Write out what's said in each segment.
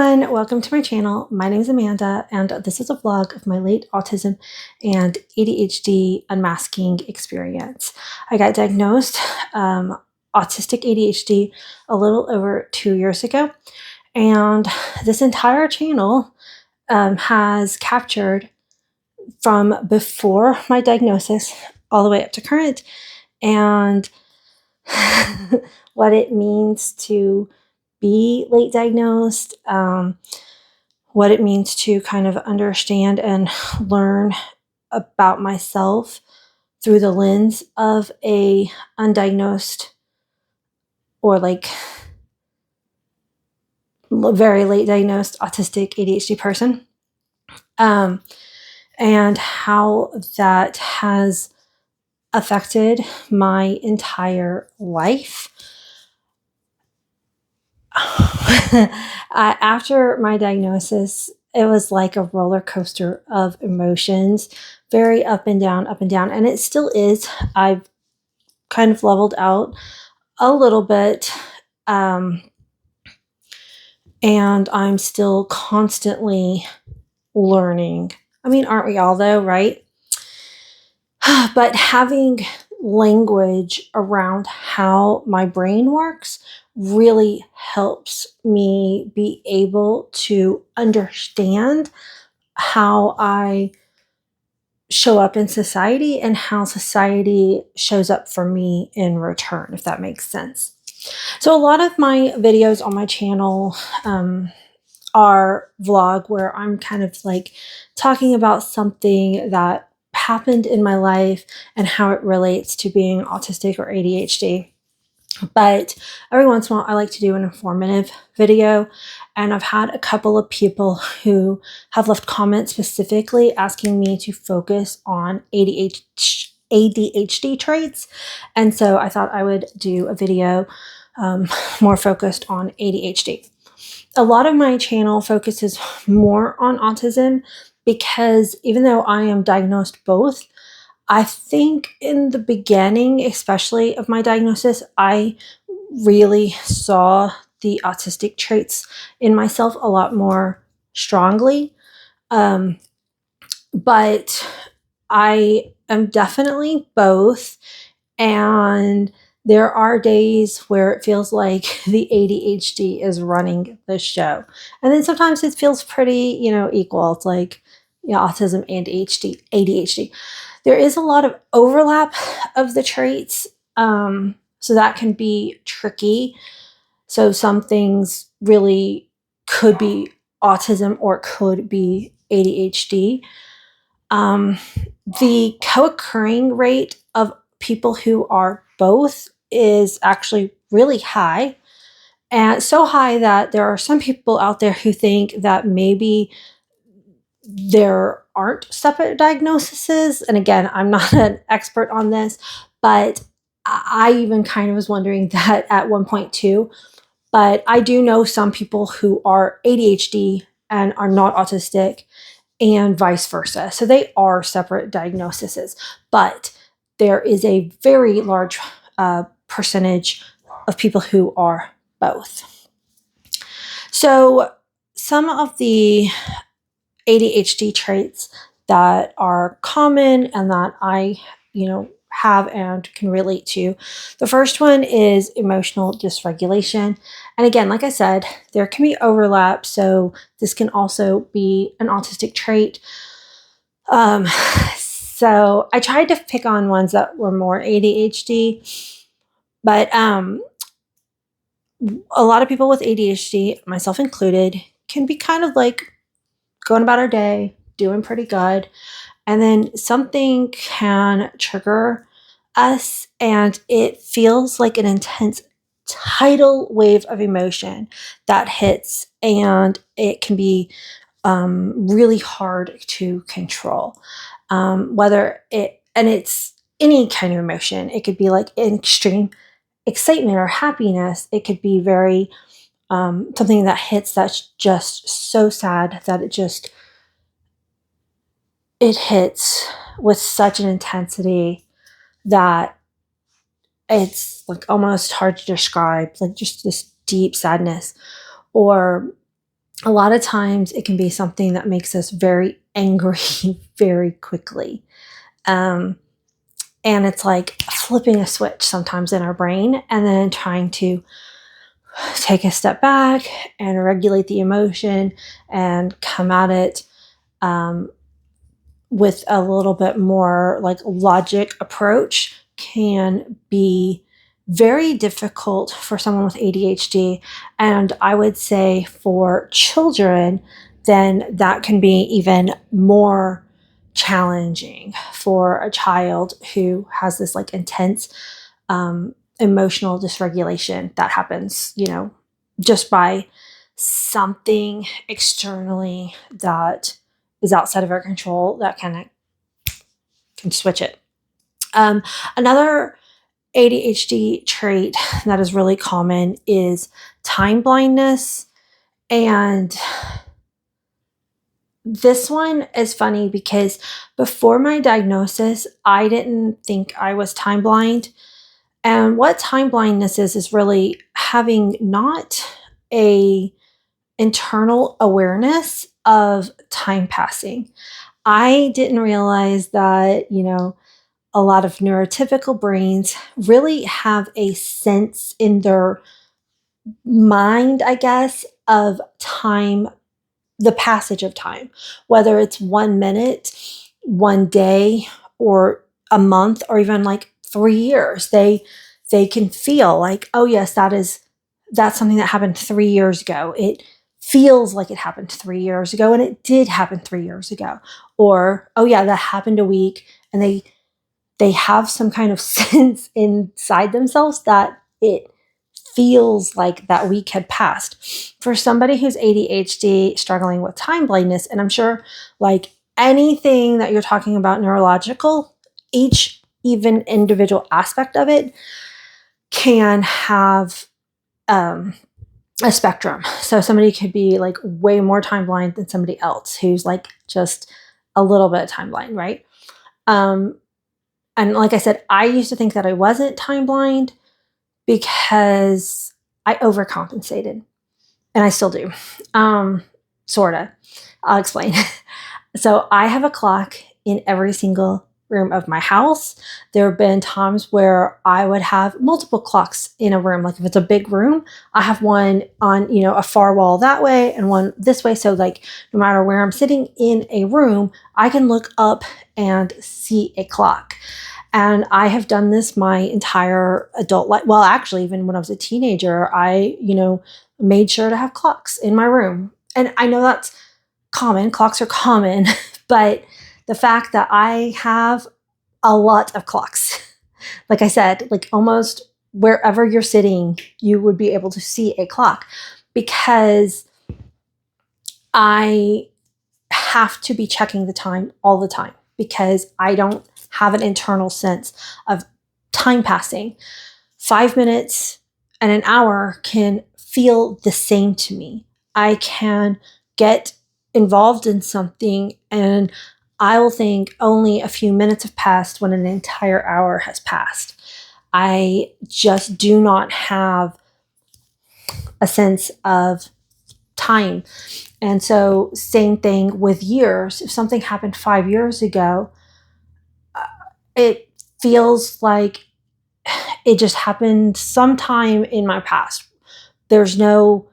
everyone, welcome to my channel. My name is Amanda, and this is a vlog of my late autism and ADHD unmasking experience. I got diagnosed autistic ADHD a little over 2 years ago, and this entire channel has captured from before my diagnosis all the way up to current, and what it means to be late diagnosed, what it means to kind of understand and learn about myself through the lens of a undiagnosed or like very late diagnosed autistic ADHD person, and how that has affected my entire life. After my diagnosis, it was like a roller coaster of emotions, very up and down, and it still is. I've kind of leveled out a little bit, and I'm still constantly learning. I mean, aren't we all though, right? But having language around how my brain works really helps me be able to understand how I show up in society and how society shows up for me in return, if that makes sense. So a lot of my videos on my channel are vlog where I'm kind of like talking about something that happened in my life and how it relates to being autistic or ADHD. But every once in a while, I like to do an informative video. And I've had a couple of people who have left comments specifically asking me to focus on ADHD traits. And so I thought I would do a video more focused on ADHD. A lot of my channel focuses more on autism because even though I am diagnosed both, I think in the beginning, especially of my diagnosis, I really saw the autistic traits in myself a lot more strongly. But I am definitely both. And there are days where it feels like the ADHD is running the show. And then sometimes it feels pretty, equal. It's like, autism and ADHD. There is a lot of overlap of the traits, so that can be tricky. So some things really could be autism or it could be ADHD. The co-occurring rate of people who are both is actually really high, and so high that there are some people out there who think that maybe there aren't separate diagnoses. And again, I'm not an expert on this, but I even kind of was wondering that at one point too. But I do know some people who are ADHD and are not autistic, and vice versa. So they are separate diagnoses, but there is a very large percentage of people who are both. So some of the ADHD traits that are common and that I, have and can relate to. The first one is emotional dysregulation. And again, like I said, there can be overlap. So this can also be an autistic trait. So I tried to pick on ones that were more ADHD, but a lot of people with ADHD, myself included, can be kind of like going about our day, doing pretty good. And then something can trigger us and it feels like an intense tidal wave of emotion that hits, and it can be really hard to control. It's any kind of emotion. It could be like extreme excitement or happiness. It could be very something that hits that's just so sad that it hits with such an intensity that it's like almost hard to describe, like just this deep sadness. Or a lot of times it can be something that makes us very angry very quickly. And it's like flipping a switch sometimes in our brain and then trying to take a step back and regulate the emotion and come at it with a little bit more like logic approach can be very difficult for someone with ADHD. And I would say for children, then that can be even more challenging for a child who has this like intense emotional dysregulation that happens, just by something externally that is outside of our control that can switch it. Another ADHD trait that is really common is time blindness. And this one is funny because before my diagnosis, I didn't think I was time blind. And what time blindness is really having not a internal awareness of time passing. I didn't realize that, a lot of neurotypical brains really have a sense in their mind, I guess, of time, the passage of time, whether it's 1 minute, 1 day, or a month, or even like 3 years. They can feel like, oh yes, that's something that happened 3 years ago. It feels like it happened 3 years ago, and it did happen 3 years ago. Or, oh yeah, that happened a week, and they have some kind of sense inside themselves that it feels like that week had passed. For somebody who's ADHD struggling with time blindness, and I'm sure like anything that you're talking about neurological, each even individual aspect of it can have a spectrum. So somebody could be like way more time blind than somebody else who's like just a little bit time blind, right? And like I said, I used to think that I wasn't time blind because I overcompensated. And I still do. Sorta. I'll explain. So I have a clock in every single room of my house. There have been times where I would have multiple clocks in a room. Like if it's a big room, I have one on, a far wall that way and one this way. So like no matter where I'm sitting in a room, I can look up and see a clock. And I have done this my entire adult life. Well, actually, even when I was a teenager, I, made sure to have clocks in my room. And I know that's common. Clocks are common. But the fact that I have a lot of clocks, like I said, like almost wherever you're sitting, you would be able to see a clock because I have to be checking the time all the time because I don't have an internal sense of time passing. 5 minutes and an hour can feel the same to me. I can get involved in something and I will think only a few minutes have passed when an entire hour has passed. I just do not have a sense of time. And so same thing with years. If something happened 5 years ago, it feels like it just happened sometime in my past. There's no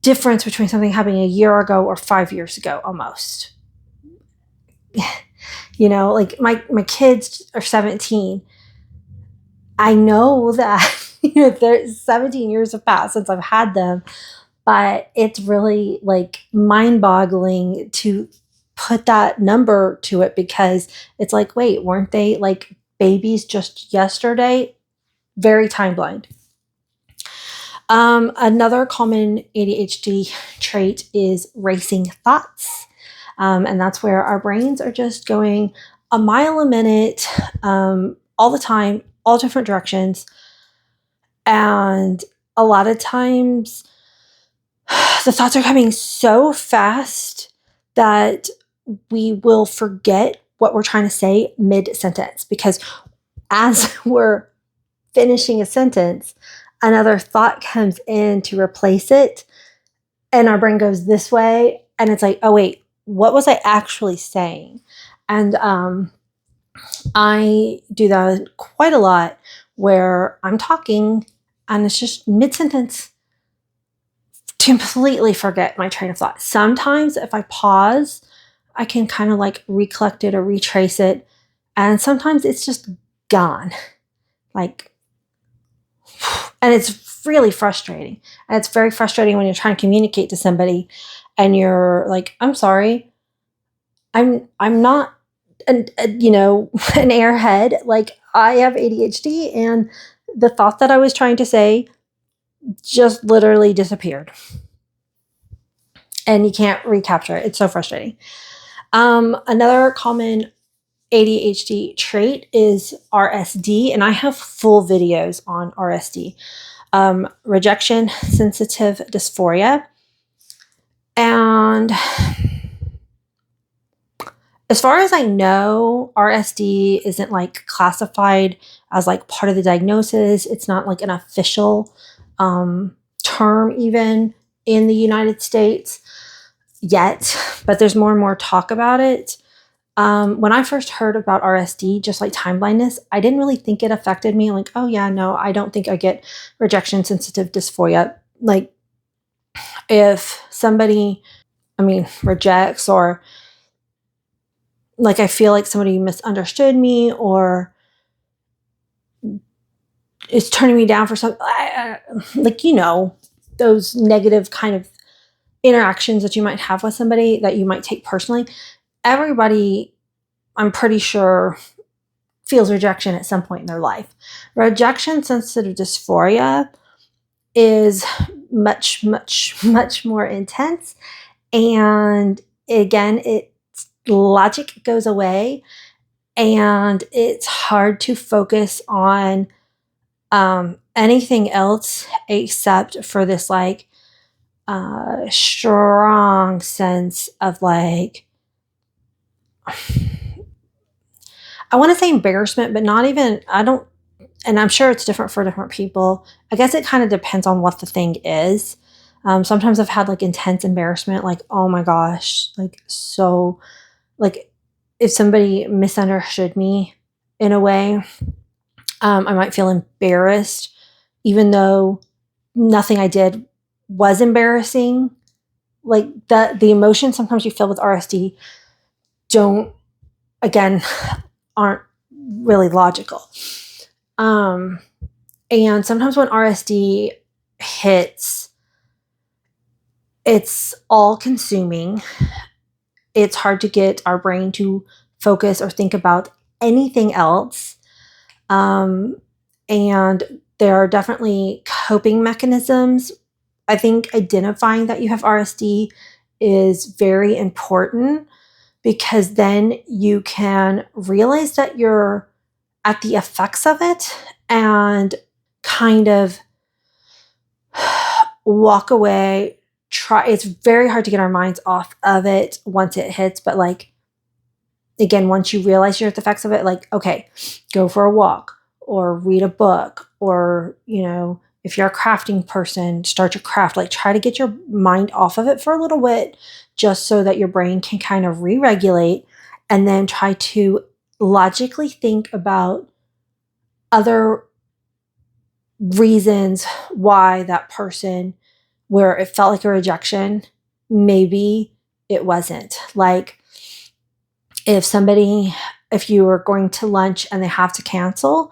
difference between something happening a year ago or 5 years ago almost. Like my kids are 17. I know that there's 17 years have passed since I've had them, but it's really like mind-boggling to put that number to it because it's like, wait, weren't they like babies just yesterday? Very time blind. Another common ADHD trait is racing thoughts. And that's where our brains are just going a mile a minute, all the time, all different directions. And a lot of times the thoughts are coming so fast that we will forget what we're trying to say mid-sentence because as we're finishing a sentence, another thought comes in to replace it. and our brain goes this way, and it's like, oh wait, what was I actually saying? And I do that quite a lot, where I'm talking and it's just mid-sentence, completely forget my train of thought. Sometimes if I pause, I can kind of like recollect it or retrace it, and sometimes it's just gone. Like, and it's really frustrating. And it's very frustrating when you're trying to communicate to somebody and you're like, I'm sorry, I'm not an airhead. Like, I have ADHD, and the thought that I was trying to say just literally disappeared, and you can't recapture it. It's so frustrating. Another common ADHD trait is RSD, and I have full videos on RSD, rejection sensitive dysphoria. And as far as I know, RSD isn't like classified as like part of the diagnosis. It's not like an official term even in the United States yet, but there's more and more talk about it. When I first heard about RSD, just like time blindness, I didn't really think it affected me. Like, oh yeah, no, I don't think I get rejection sensitive dysphoria. Like, if somebody, rejects, or like I feel like somebody misunderstood me or is turning me down for something, like, those negative kind of interactions that you might have with somebody that you might take personally. Everybody, I'm pretty sure, feels rejection at some point in their life. Rejection sensitive dysphoria is much, much, much more intense. And again, logic goes away, and it's hard to focus on anything else except for this like strong sense of like, I want to say embarrassment, but not even, and I'm sure it's different for different people. I guess it kind of depends on what the thing is. Sometimes I've had like intense embarrassment, like, oh my gosh, like, so, like, if somebody misunderstood me in a way, I might feel embarrassed, even though nothing I did was embarrassing. Like, the emotions sometimes you feel with RSD don't, again, aren't really logical. And sometimes when RSD hits, it's all consuming. It's hard to get our brain to focus or think about anything else. And there are definitely coping mechanisms. I think identifying that you have RSD is very important, because then you can realize that you're at the effects of it and kind of walk away. It's very hard to get our minds off of it once it hits, but like, again, once you realize you're at the effects of it, like, okay, go for a walk or read a book, or, if you're a crafting person, start your craft. Like, try to get your mind off of it for a little bit, just so that your brain can kind of re-regulate, and then try to logically think about other reasons why that person, where it felt like a rejection, maybe it wasn't. Like, if you were going to lunch and they have to cancel,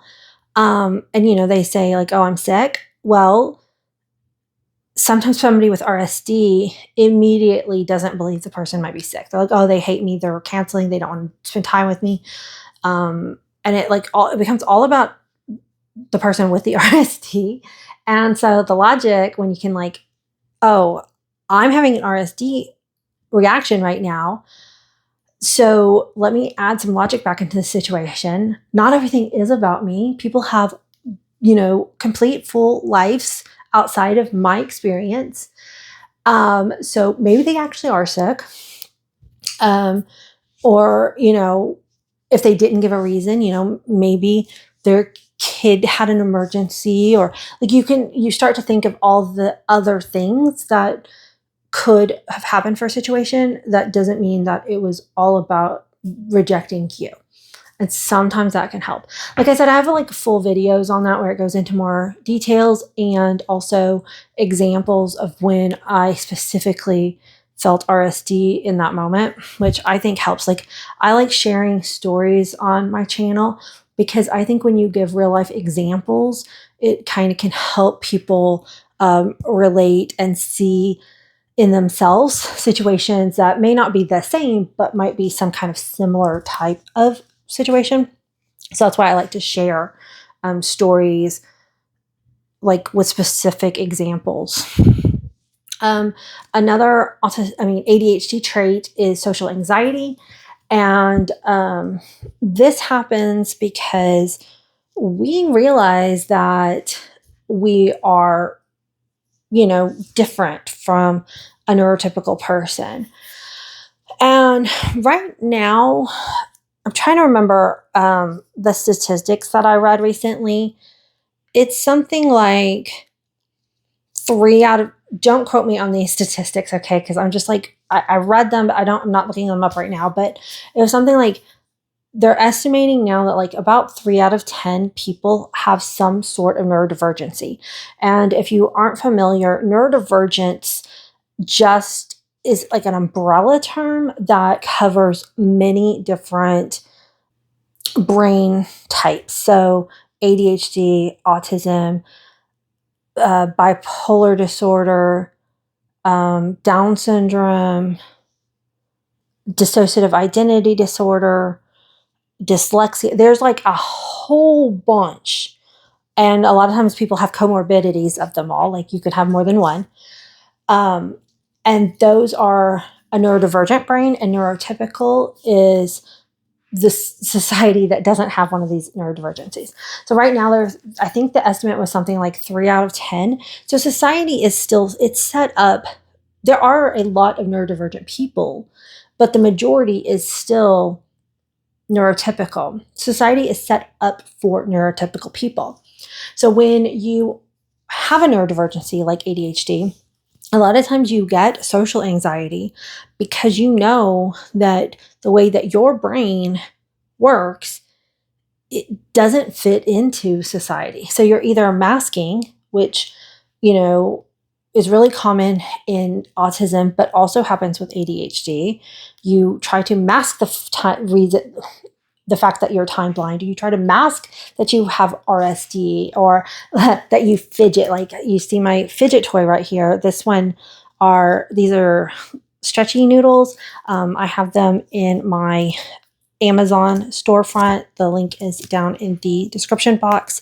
and they say like, oh, I'm sick. Well, sometimes somebody with RSD immediately doesn't believe the person might be sick. They're like, oh, they hate me, they're canceling, they don't want to spend time with me. And it becomes all about the person with the RSD. And so the logic, when you can like, oh, I'm having an RSD reaction right now, so let me add some logic back into the situation. Not everything is about me. People have, complete full lives outside of my experience. So maybe they actually are sick. Or, if they didn't give a reason, maybe their kid had an emergency, or like, you start to think of all the other things that could have happened for a situation, that doesn't mean that it was all about rejecting you. And sometimes that can help. Like I said, I have like full videos on that where it goes into more details and also examples of when I specifically felt RSD in that moment, which I think helps. Like, I like sharing stories on my channel because I think when you give real life examples, it kind of can help people relate and see in themselves situations that may not be the same, but might be some kind of similar type of situation. So that's why I like to share stories like with specific examples. Another ADHD trait is social anxiety. And this happens because we realize that we are, different from a neurotypical person. And right now, I'm trying to remember the statistics that I read recently. It's something like don't quote me on these statistics, okay? Because I'm just like, I read them, but I'm not looking them up right now. But it was something like, they're estimating now that like about 3 out of 10 people have some sort of neurodivergency. And if you aren't familiar, neurodivergence just is like an umbrella term that covers many different brain types. So ADHD, autism, bipolar disorder, Down syndrome, dissociative identity disorder, dyslexia. There's like a whole bunch. And a lot of times people have comorbidities of them all. Like, you could have more than one. And those are a neurodivergent brain, and neurotypical is the society that doesn't have one of these neurodivergencies. So right now I think the estimate was something like 3 out of 10. So society is still, it's set up. There are a lot of neurodivergent people, but the majority is still neurotypical. Society is set up for neurotypical people. So when you have a neurodivergency like ADHD, a lot of times you get social anxiety because you know that the way that your brain works, it doesn't fit into society. So you're either masking, which, is really common in autism, but also happens with ADHD. You try to mask the fact that you're time blind. You try to mask that you have RSD or that you fidget. Like, you see my fidget toy right here. These are stretchy noodles. I have them in my Amazon storefront. The link is down in the description box.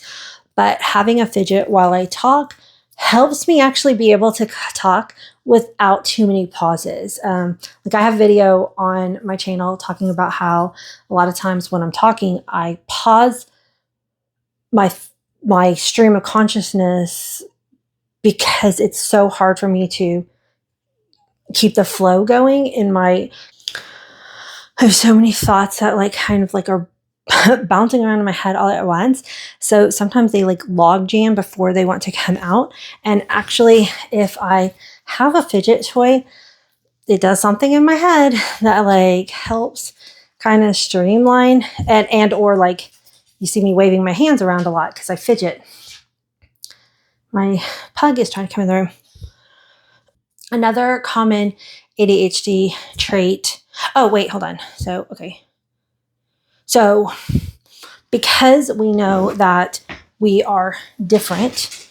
But having a fidget while I talk helps me actually be able to talk without too many pauses. Like, I have video on my channel talking about how a lot of times when I'm talking, I pause my stream of consciousness because it's so hard for me to keep the flow going I have so many thoughts that like kind of like are bouncing around in my head all at once. So sometimes they like log jam before they want to come out. And actually, if I have a fidget toy, it does something in my head that like helps kind of streamline and or like, you see me waving my hands around a lot because I fidget. My pug is trying to come in the room. Another common ADHD trait. Oh, wait, hold on. So because we know that we are different,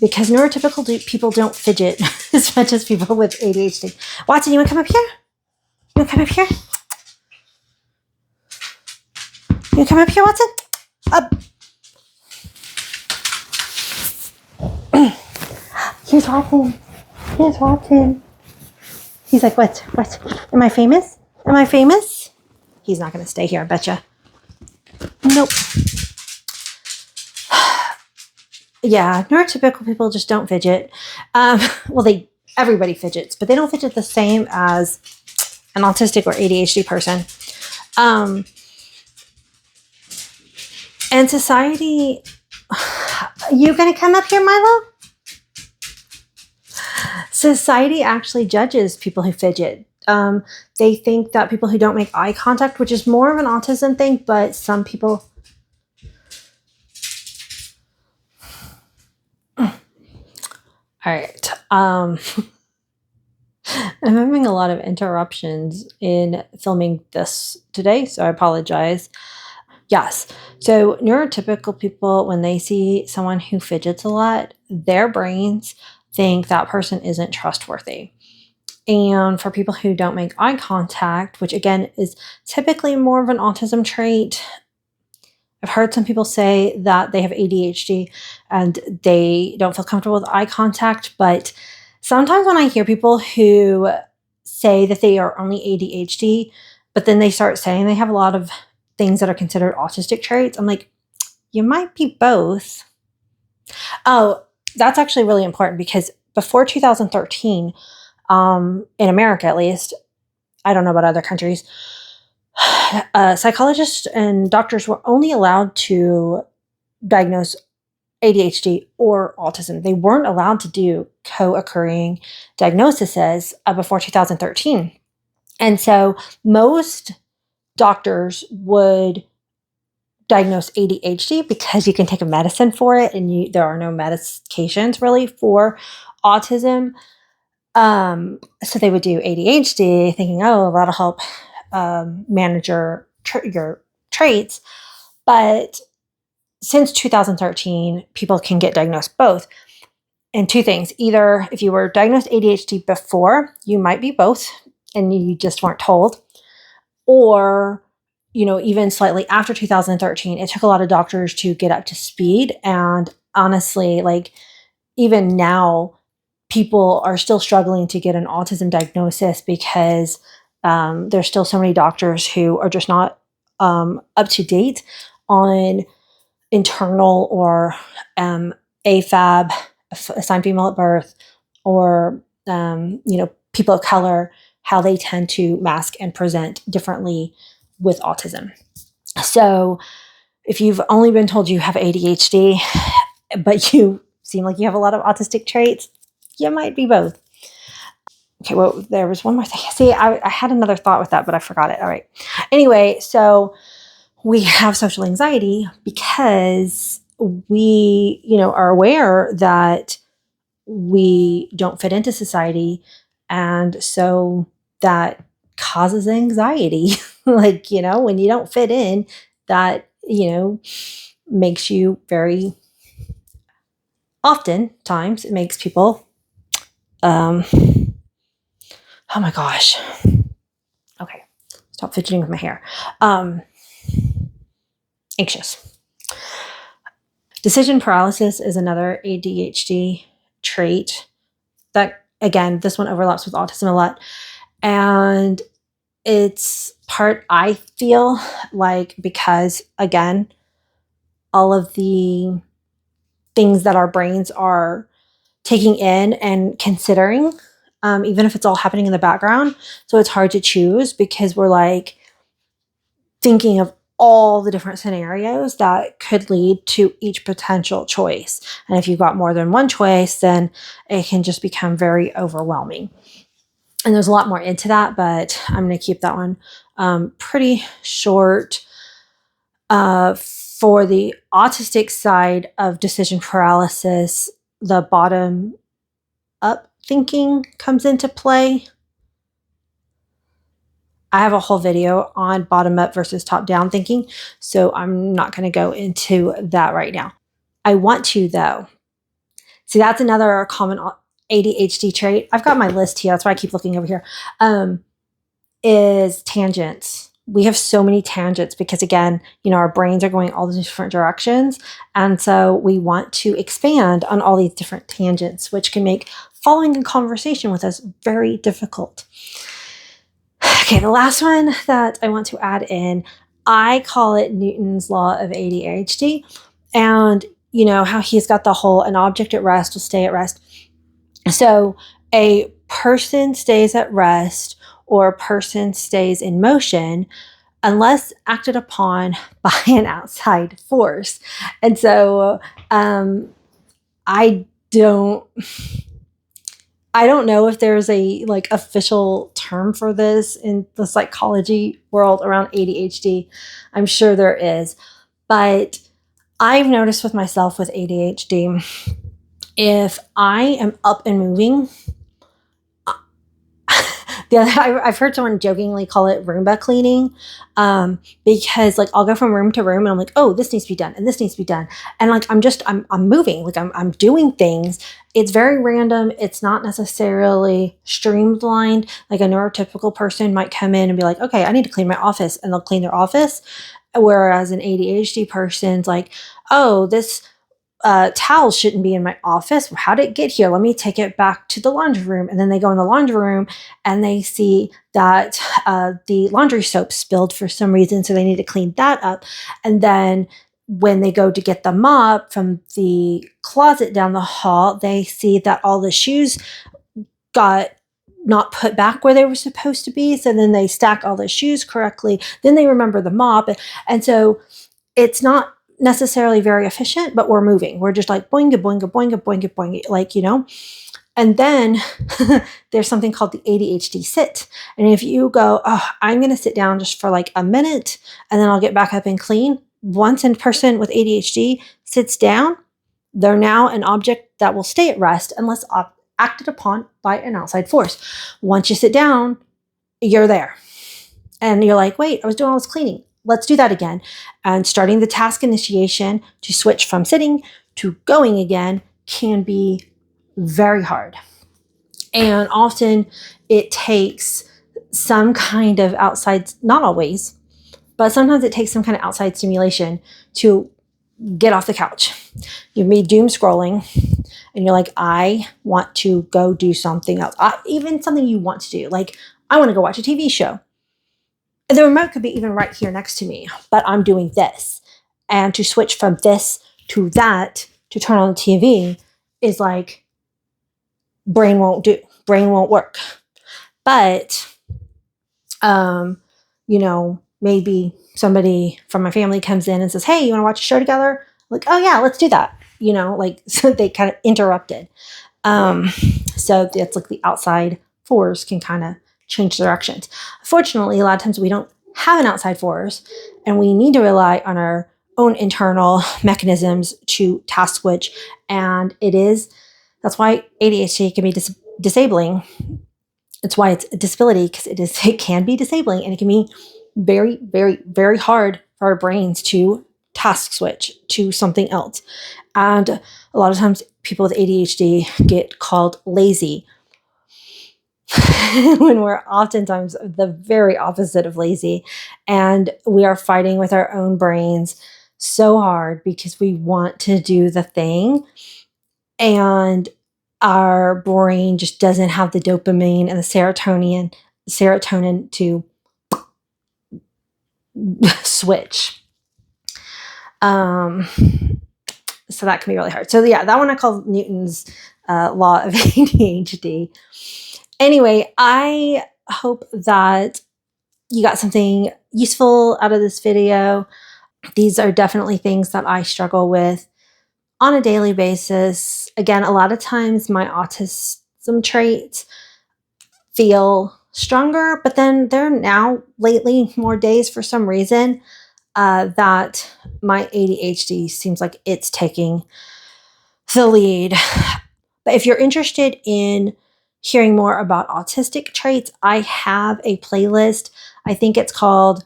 because neurotypical people don't fidget as much as people with ADHD. Watson, you want to come up here? You want to come up here? You want to come up here, Watson? Up. Here's Watson. Here's Watson. He's like, what? Am I famous? Am I famous? He's not going to stay here, I betcha. Nope. Yeah, neurotypical people just don't fidget. Well, everybody fidgets, but they don't fidget the same as an autistic or ADHD person. And society, you gonna come up here, Milo? Society actually judges people who fidget. They think that people who don't make eye contact, which is more of an autism thing, but some people... All right. I'm having a lot of interruptions in filming this today, so I apologize. Yes. So neurotypical people, when they see someone who fidgets a lot, their brains think that person isn't trustworthy. And for people who don't make eye contact, which again is typically more of an autism trait, I've heard some people say that they have ADHD and they don't feel comfortable with eye contact. But sometimes when I hear people who say that they are only ADHD, but then they start saying they have a lot of things that are considered autistic traits, I'm like, you might be both. Oh, that's actually really important because before 2013, in America at least, I don't know about other countries, psychologists and doctors were only allowed to diagnose ADHD or autism. They weren't allowed to do co-occurring diagnoses before 2013. And so most doctors would diagnose ADHD because you can take a medicine for it and there are no medications really for autism. So they would do ADHD thinking, oh, that'll help manage your traits. But since 2013, people can get diagnosed both. And two things: either if you were diagnosed ADHD before, you might be both and you just weren't told, or even slightly after 2013, it took a lot of doctors to get up to speed. And honestly, like even now, people are still struggling to get an autism diagnosis because there's still so many doctors who are just not up to date on internal or AFAB, assigned female at birth, or people of color, how they tend to mask and present differently with autism. So if you've only been told you have ADHD, but you seem like you have a lot of autistic traits, you might be both. Okay, well, there was one more thing. See, I had another thought with that, but I forgot it. All right. Anyway, so we have social anxiety because we, are aware that we don't fit into society. And so that causes anxiety. Like, when you don't fit in, that, makes you very oftentimes, it makes people, oh my gosh. Okay. Stop fidgeting with my hair. Anxious. Decision paralysis is another ADHD trait that, again, this one overlaps with autism a lot. And it's part, I feel like, because, again, all of the things that our brains are taking in and considering, even if it's all happening in the background. So it's hard to choose because we're like thinking of all the different scenarios that could lead to each potential choice. And if you've got more than one choice, then it can just become very overwhelming. And there's a lot more into that, but I'm going to keep that one pretty short. For the autistic side of decision paralysis, the bottom up thinking comes into play. I have a whole video on bottom up versus top down thinking, so I'm not going to go into that right now. I want to, though. See, that's another common ADHD trait. I've got my list here. That's why I keep looking over here. Is tangents. We have so many tangents because, again, our brains are going all these different directions. And so we want to expand on all these different tangents, which can make following a conversation with us very difficult. Okay, the last one that I want to add in, I call it Newton's law of ADHD. And how he's got the whole, an object at rest will stay at rest. So a person stays at rest or a person stays in motion unless acted upon by an outside force. And so I don't I don't know if there's a like official term for this in the psychology world around ADHD. I'm sure there is, but I've noticed with myself with ADHD, if I am up and moving, I've heard someone jokingly call it Roomba cleaning, because like I'll go from room to room and I'm like, oh, this needs to be done and this needs to be done, and like I'm moving, like I'm doing things. It's very random. It's not necessarily streamlined. Like a neurotypical person might come in and be like, okay, I need to clean my office, and they'll clean their office, whereas an ADHD person's like, oh, this towels shouldn't be in my office. How did it get here? Let me take it back to the laundry room. And then they go in the laundry room and they see that the laundry soap spilled for some reason. So they need to clean that up. And then when they go to get the mop from the closet down the hall, they see that all the shoes got not put back where they were supposed to be. So then they stack all the shoes correctly. Then they remember the mop. And so it's not necessarily very efficient, but we're moving. We're just like boing, boing, boing, boing, boing, like, you know. And then there's something called the ADHD sit. And if you go, oh, I'm going to sit down just for like a minute and then I'll get back up and clean. Once a person with ADHD sits down, they're now an object that will stay at rest unless acted upon by an outside force. Once you sit down, you're there. And you're like, wait, I was doing all this cleaning. Let's do that again. And starting the task initiation to switch from sitting to going again can be very hard. And often it takes some kind of outside, not always, but sometimes it takes some kind of outside stimulation to get off the couch. You may doom scrolling and you're like, I want to go do something else. Even something you want to do. Like, I want to go watch a TV show. The remote could be even right here next to me, but I'm doing this. And to switch from this to that to turn on the TV is like, brain won't work. But, maybe somebody from my family comes in and says, hey, you want to watch a show together? Like, oh yeah, let's do that. So they kind of interrupted. So it's like the outside force can kind of change directions. Fortunately, a lot of times we don't have an outside force and we need to rely on our own internal mechanisms to task switch. And that's why ADHD can be disabling. It's why it's a disability, because it can be disabling and it can be very, very, very hard for our brains to task switch to something else. And a lot of times people with ADHD get called lazy when we're oftentimes the very opposite of lazy. And we are fighting with our own brains so hard because we want to do the thing. And our brain just doesn't have the dopamine and the serotonin to switch. So that can be really hard. So yeah, that one I call Newton's law of ADHD. Anyway, I hope that you got something useful out of this video. These are definitely things that I struggle with on a daily basis. Again, a lot of times my autism traits feel stronger, but then there are now lately more days for some reason that my ADHD seems like it's taking the lead. But if you're interested in hearing more about autistic traits, I have a playlist. I think it's called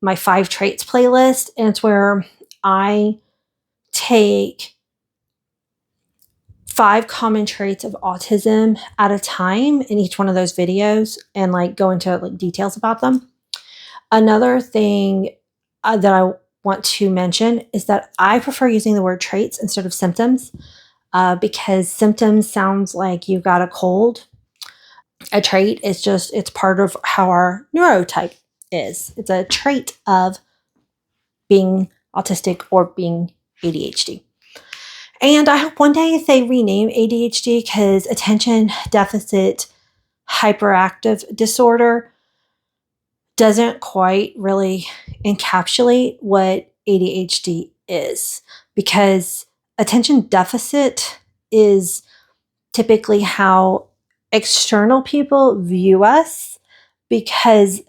my 5 traits playlist. And it's where I take 5 common traits of autism at a time in each one of those videos and like go into like details about them. Another thing that I want to mention is that I prefer using the word traits instead of symptoms. Because symptoms sounds like you got a cold. A trait is it's part of how our neurotype is. It's a trait of being autistic or being ADHD. And I hope one day they rename ADHD, because attention deficit hyperactive disorder doesn't quite really encapsulate what ADHD is, because attention deficit is typically how external people view us, because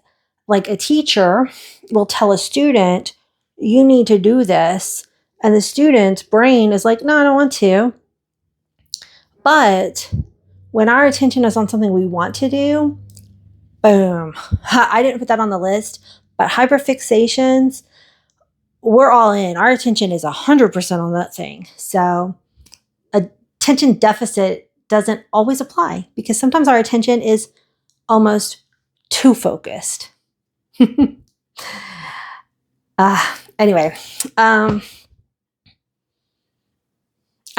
like a teacher will tell a student, you need to do this. And the student's brain is like, no, I don't want to. But when our attention is on something we want to do, boom. I didn't put that on the list, but hyperfixations, we're all in. Our attention is 100% on that thing. So attention deficit doesn't always apply, because sometimes our attention is almost too focused. Anyway, I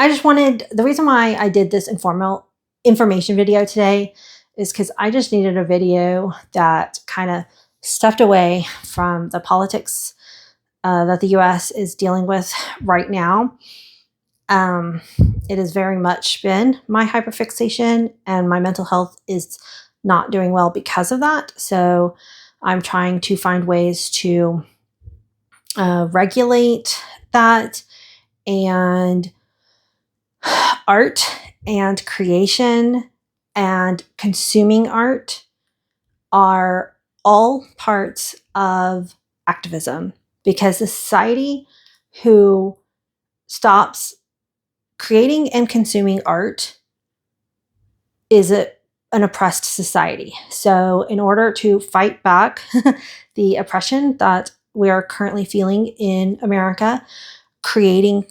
just wanted, the reason why I did this informal information video today is because I just needed a video that kind of stepped away from the politics that the US is dealing with right now. It has very much been my hyperfixation, and my mental health is not doing well because of that. So I'm trying to find ways to regulate that. And art and creation and consuming art are all parts of activism, because the society who stops creating and consuming art is an oppressed society. So in order to fight back the oppression that we are currently feeling in America, creating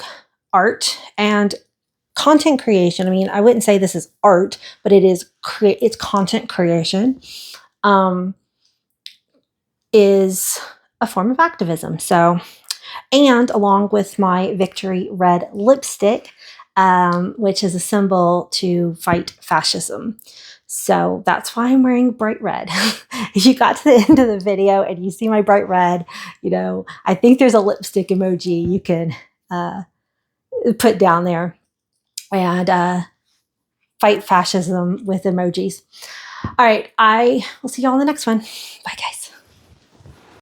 art and content creation, I mean, I wouldn't say this is art, but it's content creation, is a form of activism. So, and along with my Victory Red lipstick, which is a symbol to fight fascism. So that's why I'm wearing bright red. If you got to the end of the video and you see my bright red, I think there's a lipstick emoji you can put down there, and fight fascism with emojis. All right, I will see you all in the next one. Bye, guys.